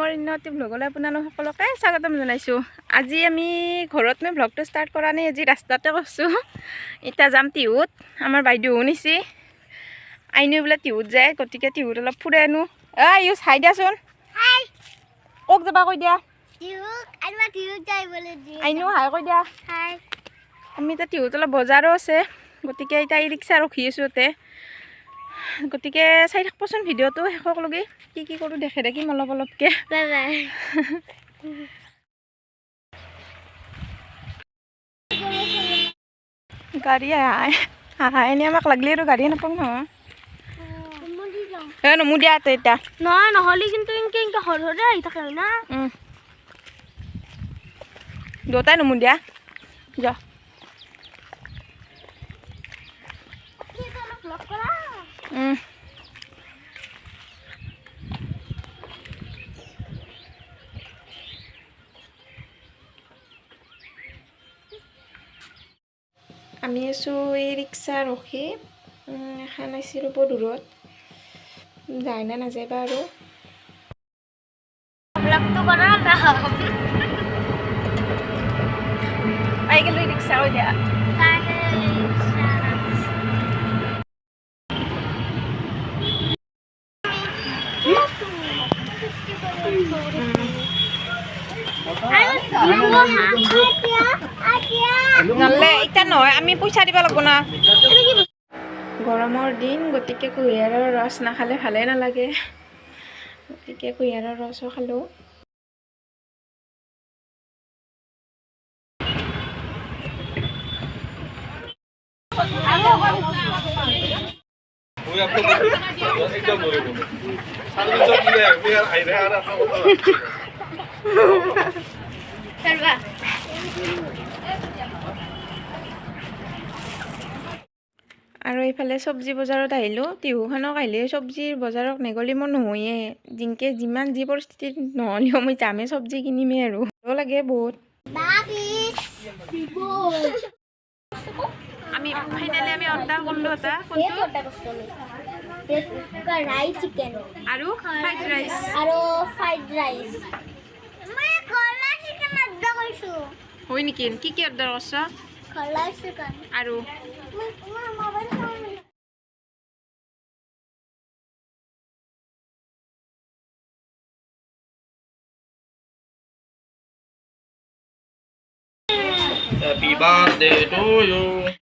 অৰণ্যটি ভ্লগলৈ আপোনালোক সকলোকে স্বাগতম জনাইছোঁ। আজি আমি ঘৰত মই ভ্লগটো ষ্টাৰ্ট কৰা নাই, আজি ৰাস্তাতে কৰিছোঁ। এতিয়া যাম টিহুত, আমাৰ বাইদেউ নিছি আইনো বোলে টিহুত যায়, গতিকে টিহুত অলপ ফুৰাই আনো। ইউজ হাই দিয়াচোন, কক যাবা কৈ দিয়া। আইনো হাই কৈ দিয়া। আমি এতিয়া টিহুত অলপ বজাৰো আছে, গতিকে এতিয়া ই ৰিক্সা ৰখি আছোঁ ইয়াতে। গতিকে চাই থাকবচোন ভিডিঅ'টো শেষলৈকে, কি কৰোঁ দেখে দেখিম অলপ অলপকৈ। গাড়ী আহা এনেই আমাক লাগলি আৰু গাড়ী নাপাওঁ নহয়। নমো দিয়া এতিয়া নহয় নহ'লে কিন্তু এনেকৈ এনেকৈ সৰহৰে আহি থাকে হয় না। দুটাই নমো দিয়া যা। আমি আছোঁ এই ৰিক্সা ৰখি, এখন আইছি ৰ'ব দূৰত, যায় না নাযায় বা আৰু। পাই গ'লো ৰিক্সা হৈ দিয়া। নহ'লে এতিয়া নহয়, আমি পইচা দিব লাগিব না। গৰমৰ দিন, গতিকে কুঁহিয়াৰৰ ৰস নাখালে ভালেই নালাগে, গতিকে কুঁহিয়াৰৰ ৰসো খালোঁ। আৰু এইফালে চব্জি বজাৰত আহিলোঁ। টিহুখনক আহিলে চব্জিৰ বজাৰত নেগলি মোৰ নহয়ে, জিনকে যিমান যি পৰিস্থিতিত নহ'লেও মই যামেই চব্জি কিনিমেই আৰু ভাল লাগে বহুত। আমি ফাইনেলি আমি অৰ্ডাৰ কৰিলোঁ এটা কঢ়াই চিকেন আৰু ফ্ৰাইড ৰাইচ আৰু ফ্ৰাইড ৰাইচ। মই কলা চিকেন অৰ্ডাৰ কৰিছোঁ। হয় নেকি? কি অৰ্ডাৰ কৰিছ? কলা চিকেন আৰু Happy birthday to you.